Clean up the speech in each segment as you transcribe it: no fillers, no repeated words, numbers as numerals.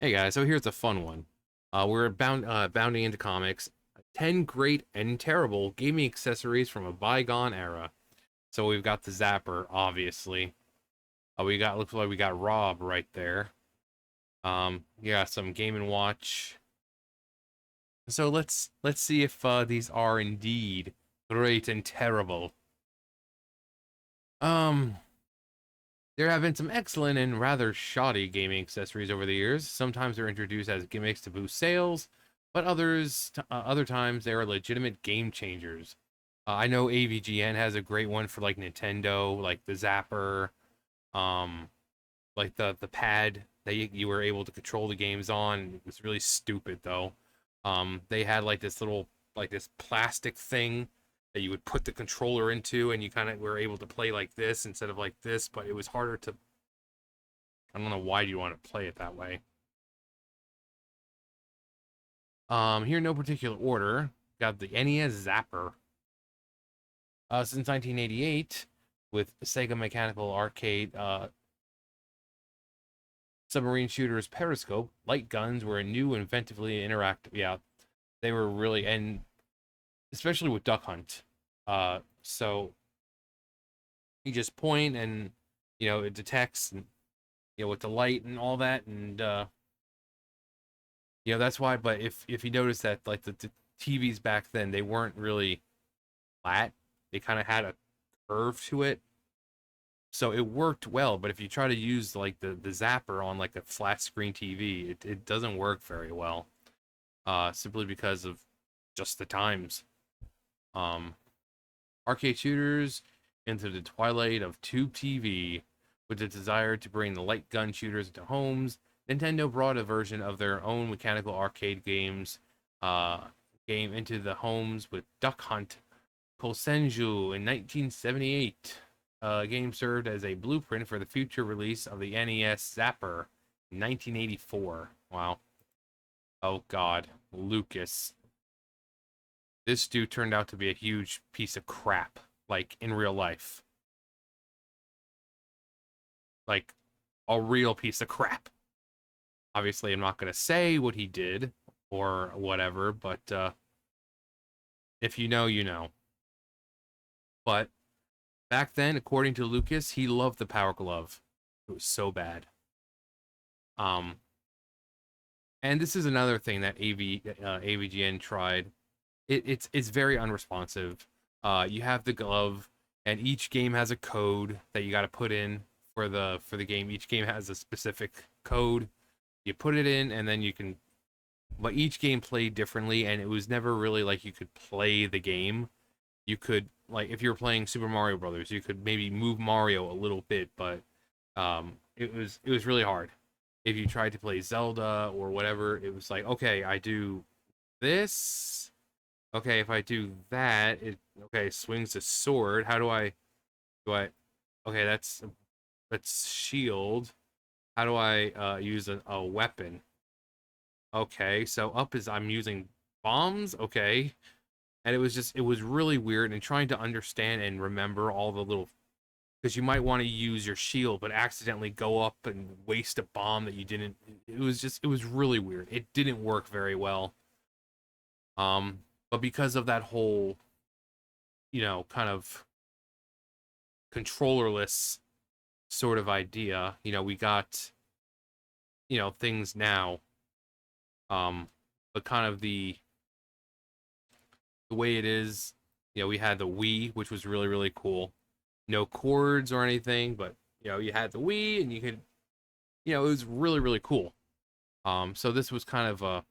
Hey guys, so here's a fun one. We're bounding into comics. 10 great and terrible gaming accessories from a bygone era. So we've got the Zapper, obviously. Looks like we got Rob right there. Yeah, some Game and Watch. So let's see if these are indeed great and terrible. Um, there have been some excellent and rather shoddy gaming accessories over the years. Sometimes they're introduced as gimmicks to boost sales, but other times they are legitimate game changers. I know AVGN has a great one for like Nintendo, like the Zapper, um, like the pad that you were able to control the games on. It was really stupid though. They had like this plastic thing that you would put the controller into, and you kind of were able to play like this instead of like this, but it was harder to. I don't know why you want to play it that way. Here in no particular order, got the NES Zapper. Since 1988, with Sega Mechanical Arcade submarine shooters Periscope, light guns were a new, inventively interactive. Yeah, they were really, and especially with Duck Hunt. So you just point and it detects, and with the light and all that, and that's why. But if you notice that like the TVs back then, they weren't really flat. They kind of had a curve to it. So it worked well, but if you try to use like the zapper on like a flat screen TV, it doesn't work very well. Simply because of just the times. Um, Arcade shooters into the twilight of tube TV, with the desire to bring the light gun shooters into homes. Nintendo brought a version of their own mechanical arcade uh, game into the homes with Duck Hunt Kosenju in 1978. Game served as a blueprint for the future release of the NES Zapper in 1984. Wow. Oh God, Lucas. This dude turned out to be a huge piece of crap, like in real life. Like a real piece of crap. Obviously, I'm not going to say what he did or whatever, but if you know, you know. But back then, according to Lucas, he loved the Power Glove. It was so bad. Um, and this is another thing that AVGN tried. It's very unresponsive. You have the glove, and each game has a code that you got to put in for the game. Each game has a specific code. You put it in, and then you can. But each game played differently, and it was never really like you could play the game. You could like if you were playing Super Mario Brothers, you could maybe move Mario a little bit, but it was really hard. If you tried to play Zelda or whatever, it was like, okay, I do this. Okay, if I do that, it okay, swings the sword. How do I okay, that's shield. How do I use a weapon? Okay, so up is I'm using bombs, okay. And it was really weird, and trying to understand and remember all the little, because you might want to use your shield but accidentally go up and waste a bomb that you didn't. It was really weird. It didn't work very well. Um, but because of that whole, kind of controllerless sort of idea, we got, things now. But kind of the way it is, we had the Wii, which was really, really cool. No cords or anything, but you had the Wii and you could, it was really, really cool. So this was kind of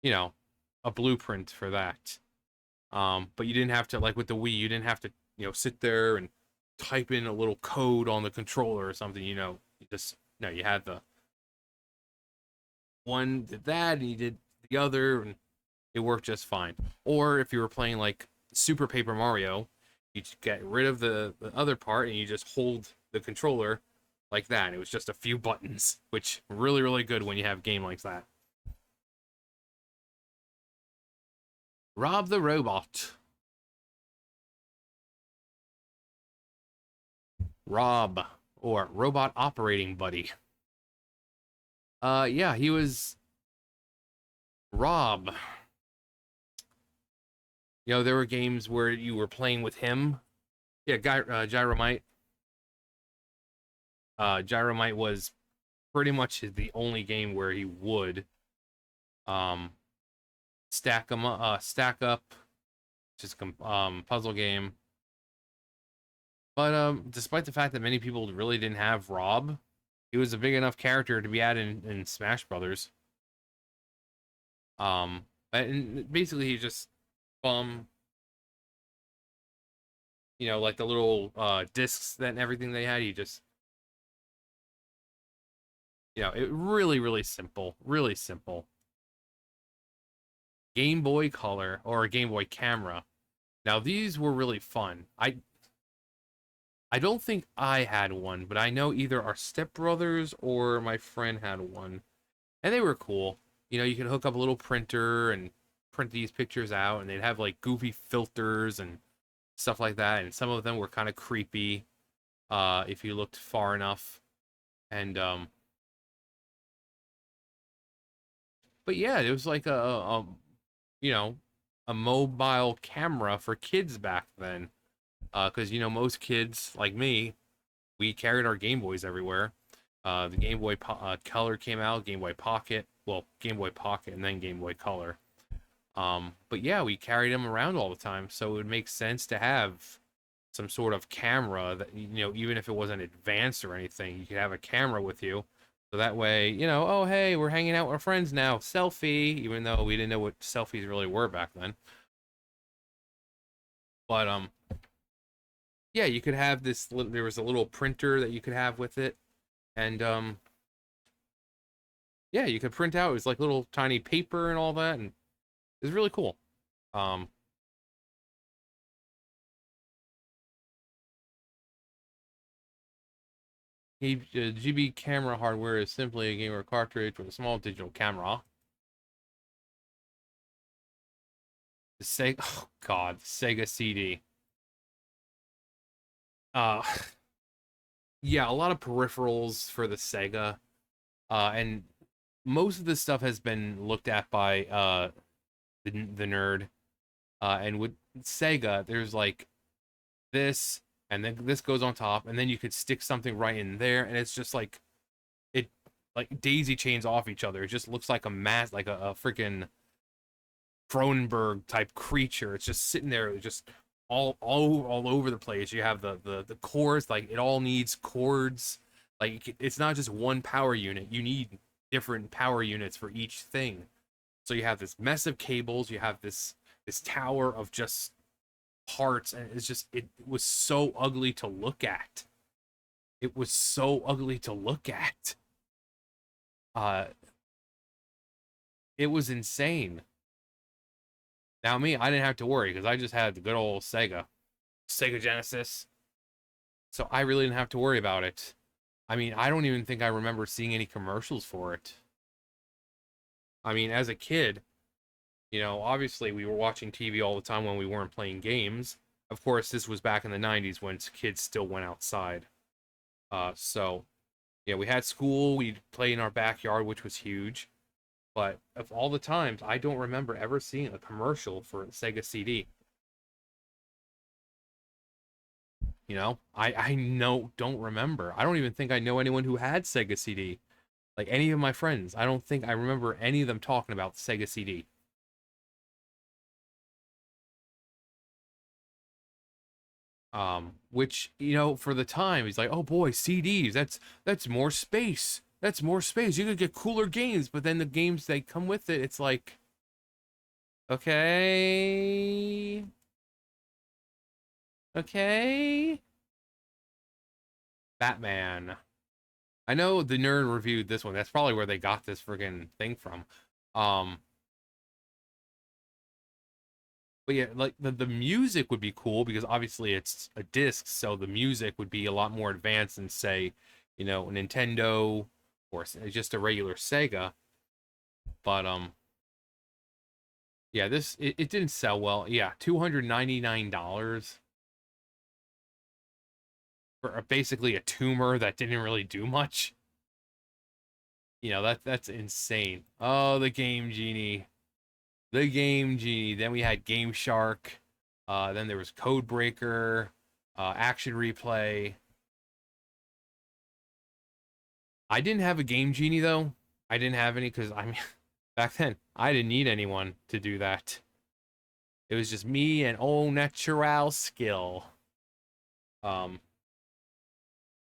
you know, a blueprint for that. But you didn't have to, like with the Wii, you didn't have to, sit there and type in a little code on the controller or something, you just, no, you had the one did that and you did the other, and it worked just fine. Or if you were playing like Super Paper Mario, you get rid of the other part and you just hold the controller like that. It was just a few buttons, which really, really good when you have a game like that. Rob the Robot. Rob, or Robot Operating Buddy. Yeah, he was Rob. You know, there were games where you were playing with him. Yeah, Gyromite. Gyromite was pretty much the only game where he would um stack up, just puzzle game. But despite the fact that many people really didn't have Rob, he was a big enough character to be added in Smash Brothers. And basically he just um like the little discs that and everything they had. He just it really simple, really simple. Game Boy Color or a Game Boy Camera. Now these were really fun. I don't think I had one, but I know either our stepbrothers or my friend had one, and they were cool. You know, you could hook up a little printer and print these pictures out, and they'd have like goofy filters and stuff like that, and some of them were kind of creepy if you looked far enough. And but yeah, it was like you know a mobile camera for kids back then. Because most kids like me, we carried our Game Boys everywhere. The Game Boy Color came out, Game Boy Pocket, well, Game Boy Pocket, and then Game Boy Color. But yeah, we carried them around all the time, so it would make sense to have some sort of camera that even if it wasn't advanced or anything, you could have a camera with you. So that way, oh hey, we're hanging out with our friends now, selfie, even though we didn't know what selfies really were back then. But yeah, you could have this. There was a little printer that you could have with it, and yeah, you could print out. It was like little tiny paper and all that, and it was really cool. Um, GB camera hardware is simply a gamer cartridge with a small digital camera. The Sega, oh God, Sega CD. Uh, yeah, a lot of peripherals for the Sega, and most of this stuff has been looked at by the nerd. And with Sega, there's like this, and then this goes on top, and then you could stick something right in there, and it's just like it like daisy chains off each other. It just looks like a mass, like a freaking Cronenberg type creature. It's just sitting there, just all over the place. You have the cores, like it all needs cords. Like it's not just one power unit. You need different power units for each thing. So you have this mess of cables. You have this tower of just parts, and it was so ugly to look at. It was so ugly to look at. Uh, it was insane. Now me, I didn't have to worry because I just had the good old Sega Genesis, so I really didn't have to worry about it. I mean, I don't even think I remember seeing any commercials for it. I mean, as a kid, obviously we were watching TV all the time when we weren't playing games. Of course, this was back in the 90s when kids still went outside. So yeah, we had school, we'd play in our backyard, which was huge. But of all the times, I don't remember ever seeing a commercial for Sega CD. I know don't remember. I don't even think I know anyone who had Sega CD. Like any of my friends, I don't think I remember any of them talking about Sega CD. Which for the time, he's like, oh boy, CDs. That's more space. That's more space. You could get cooler games, but then the games that come with it, it's like, okay, okay. Batman. I know the nerd reviewed this one. That's probably where they got this friggin' thing from. Um, but yeah, like the music would be cool because obviously it's a disc, so the music would be a lot more advanced than say, Nintendo or just a regular Sega. But yeah, it didn't sell well. Yeah, $299 for basically a tumor that didn't really do much. that's insane. Oh, the Game Genie. The Game Genie. Then we had Game Shark. Then there was Code Breaker, Action Replay. I didn't have a Game Genie though. I didn't have any because I mean, back then I didn't need anyone to do that. It was just me and oh natural skill. Um,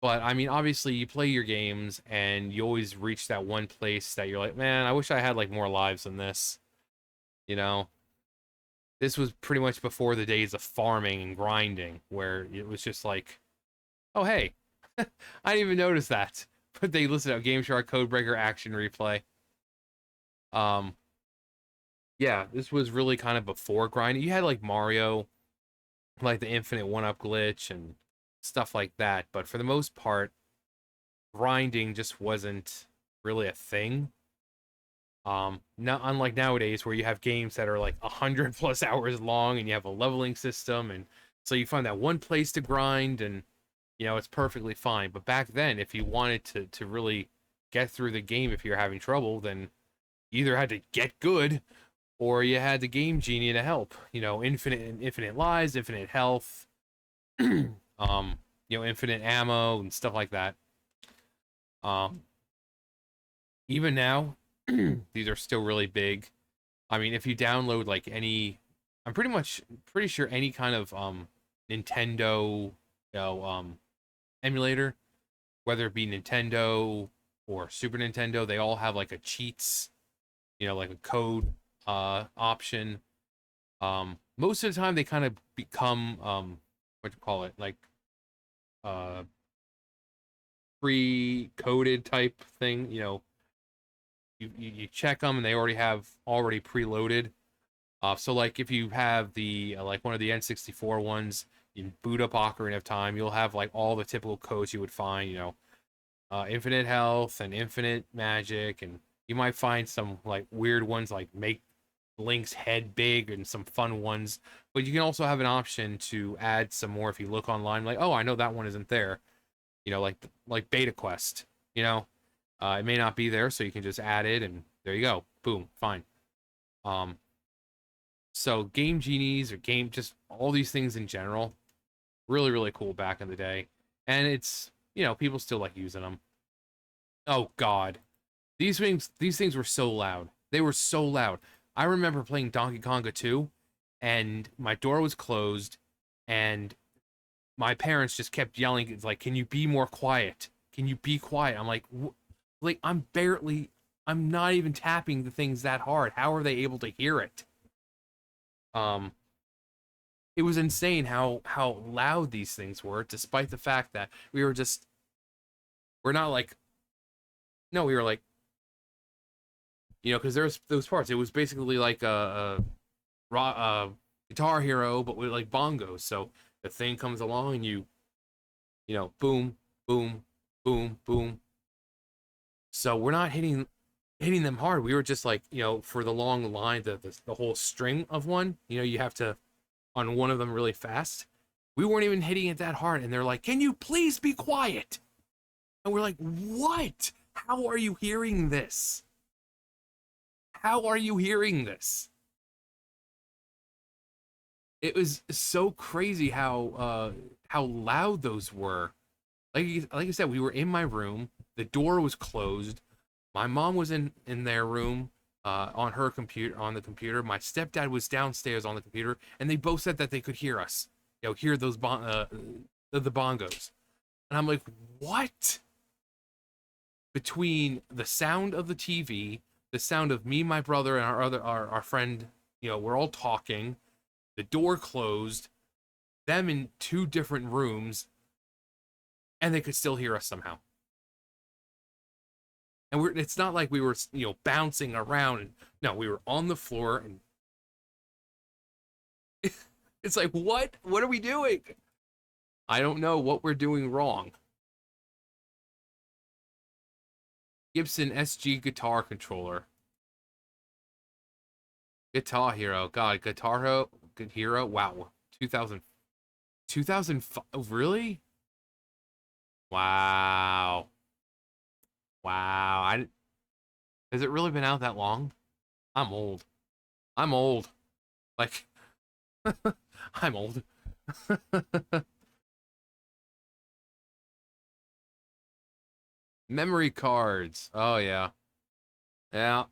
but I mean, obviously you play your games and you always reach that one place that you're like, man, I wish I had like more lives than this. You know, this was pretty much before the days of farming and grinding, where it was just like, oh hey, I didn't even notice that. But they listed out Game Shark, Codebreaker, Action Replay. Um, yeah, this was really kind of before grinding. You had like Mario, like the infinite one-up glitch and stuff like that. But for the most part, grinding just wasn't really a thing. Not unlike nowadays where you have games that are like 100+ hours long and you have a leveling system, and so you find that one place to grind and it's perfectly fine. But back then, if you wanted to really get through the game, if you're having trouble, then you either had to get good or you had the Game Genie to help. Infinite lives, infinite health, infinite ammo and stuff like that. Um, Even now, these are still really big. I mean, if you download like I'm pretty sure any kind of Nintendo, emulator, whether it be Nintendo or Super Nintendo, they all have like a cheats, like a code option. Most of the time they kind of become what do you call it? Like uh pre-coded type thing, you check them and they already preloaded. So like if you have the like one of the N64 ones, you boot up Ocarina of Time, you'll have like all the typical codes you would find, infinite health and infinite magic, and you might find some like weird ones like make Link's head big and some fun ones. But you can also have an option to add some more if you look online, like, oh, I know that one isn't there. Like Beta Quest, it may not be there, so you can just add it and there you go. Boom, fine. Um, so Game Genies or game just all these things in general, really, really cool back in the day. And it's people still like using them. Oh God. These things were so loud. They were so loud. I remember playing Donkey Konga 2 and my door was closed and my parents just kept yelling, it's like, can you be more quiet? Can you be quiet? I'm like, like I'm not even tapping the things that hard. How are they able to hear it? Um, it was insane how loud these things were, despite the fact that we're not like no, we were like because there's those parts. It was basically like Guitar Hero, but with like bongos. So the thing comes along and boom, boom, boom, boom. So we're not hitting them hard. We were just like, for the long line, the whole string of one, you have to on one of them really fast. We weren't even hitting it that hard, and they're like, "Can you please be quiet?" And we're like, "What? How are you hearing this? How are you hearing this?" It was so crazy how loud those were. Like I said, we were in my room. The door was closed. My mom was in their room on the computer. My stepdad was downstairs on the computer, and they both said that they could hear us. Hear those the bongos. And I'm like, what? Between the sound of the TV, the sound of me, my brother, and our friend, we're all talking. The door closed. Them in two different rooms, and they could still hear us somehow. And it's not like we were bouncing around, and no, we were on the floor, and it's like, what are we doing? I don't know what we're doing wrong. Gibson SG guitar controller. Guitar Hero. God, Hero. Wow. 2000 2005. Really? Wow. Wow. Has it really been out that long? I'm old. I'm old. Like, I'm old. Memory cards. Oh yeah. Yeah.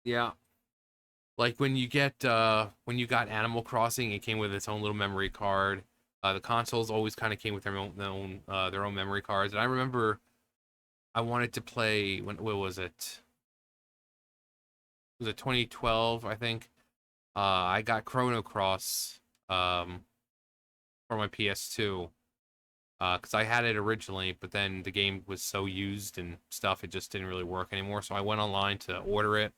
Yeah. Like when you got Animal Crossing, it came with its own little memory card. The consoles always kind of came with their own memory cards. And I remember I wanted to play when what was it? Was it 2012, I think? I got Chrono Cross um for my PS2. Because I had it originally, but then the game was so used and stuff, it just didn't really work anymore. So I went online to order it,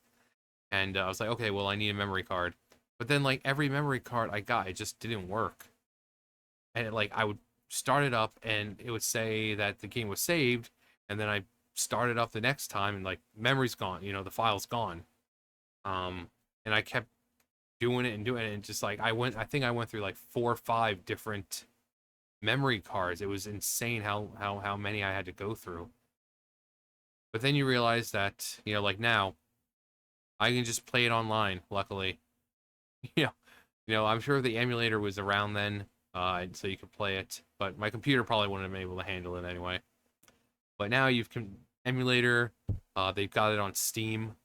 and I was like, okay, well, I need a memory card. But then, like, every memory card I got, it just didn't work. And like, I would start it up, and it would say that the game was saved, and then I started up the next time, and like, memory's gone, the file's gone. Um, and I kept doing it and doing it, and just like, I think I went through like 4 or 5 different memory cards. It was insane how many I had to go through. But then you realize that, like now, I can just play it online, luckily. you know, I'm sure the emulator was around then, so you could play it, but my computer probably wouldn't have been able to handle it anyway. But now you've emulator, they've got it on Steam,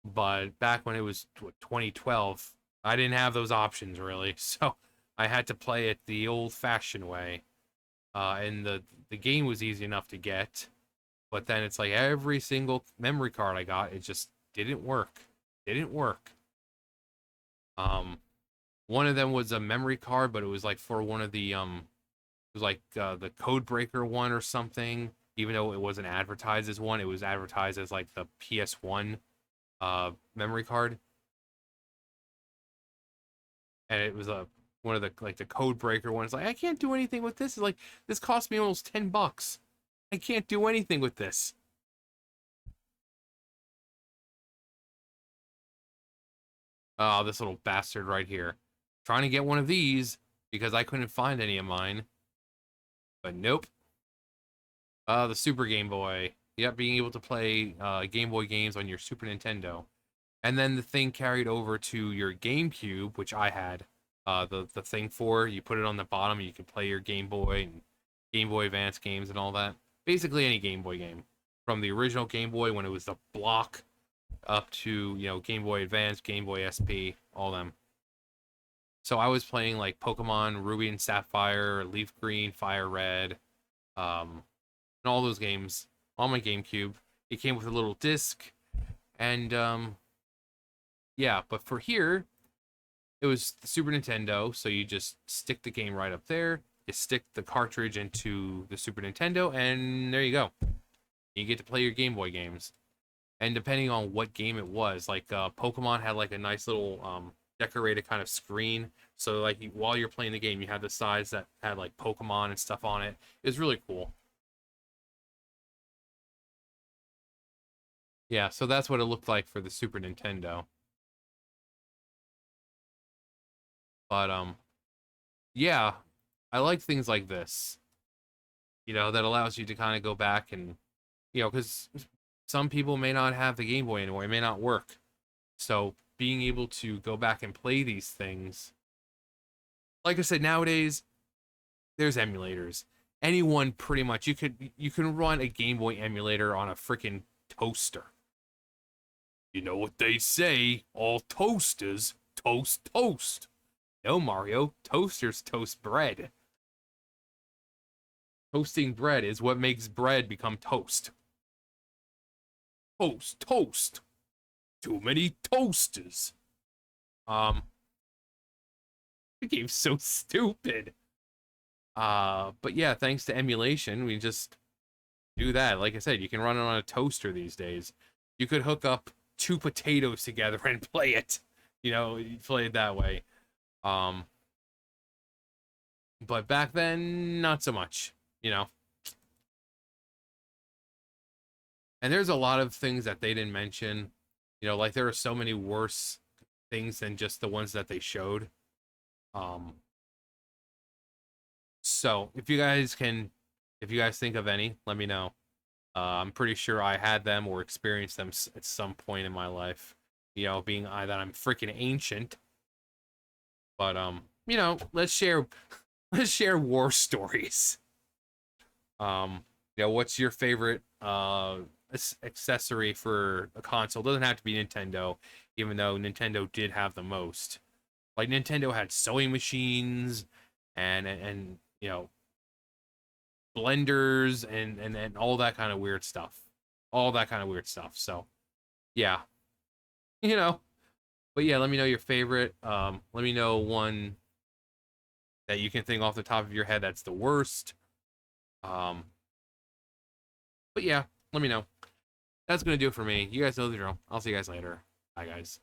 but back when it was 2012, I didn't have those options really, so I had to play it the old-fashioned way. And the game was easy enough to get, but then it's like every single memory card I got, it just didn't work. Didn't work. Um, One of them was a memory card, but it was like for one of it was like the code breaker one or something. Even though it wasn't advertised as one, it was advertised as like the PS1 memory card, and it was a one of the like the code breaker ones. Like I can't do anything with this. It's like this cost me almost $10. I can't do anything with this. Oh, this little bastard right here. Trying to get one of these because I couldn't find any of mine. But nope. The Super Game Boy. Yep, being able to play Game Boy games on your Super Nintendo. And then the thing carried over to your GameCube, which I had the thing for. You put it on the bottom, you could play your Game Boy and Game Boy Advance games and all that. Basically any Game Boy game. From the original Game Boy when it was the block up to, Game Boy Advance, Game Boy SP, all them. So I was playing like Pokemon Ruby and Sapphire, Leaf Green, Fire Red, and all those games on my GameCube. It came with a little disc, and yeah. But for here, it was the Super Nintendo, so you just stick the game right up there. You stick the cartridge into the Super Nintendo, and there you go. You get to play your Game Boy games. And depending on what game it was, like Pokemon had like a nice little decorated kind of screen. So like while you're playing the game, you had the sides that had like Pokemon and stuff on it. It was really cool. Yeah, so that's what it looked like for the Super Nintendo. But yeah, I like things like this. That allows you to kind of go back and because some people may not have the Game Boy anymore, it may not work. So being able to go back and play these things, like I said, nowadays there's emulators. Anyone pretty much you can run a Game Boy emulator on a freaking toaster. You know what they say, all toasters toast toast. No, Mario, toasters toast bread. Toasting bread is what makes bread become toast. Toast, toast. Too many toasters. Um, the game's so stupid. But yeah, thanks to emulation, we just do that. Like I said, you can run it on a toaster these days. You could hook up 2 potatoes together and play it. You play it that way. Um, but back then, not so much. You know. And there's a lot of things that they didn't mention. Like there are so many worse things than just the ones that they showed. Um, so if you guys think of any, let me know. I'm pretty sure I had them or experienced them at some point in my life. You know, being I that I'm freaking ancient. But you know, let's share war stories. You know, what's your favorite accessory for a console? It doesn't have to be Nintendo, even though Nintendo did have the most. Like Nintendo had sewing machines and you know, blenders and all that kind of weird stuff. All that kind of weird stuff. So, yeah. You know, but yeah, let me know your favorite. Let me know one that you can think off the top of your head that's the worst. Um, but yeah, let me know. That's gonna do it for me. You guys know the drill. I'll see you guys later. Bye, guys.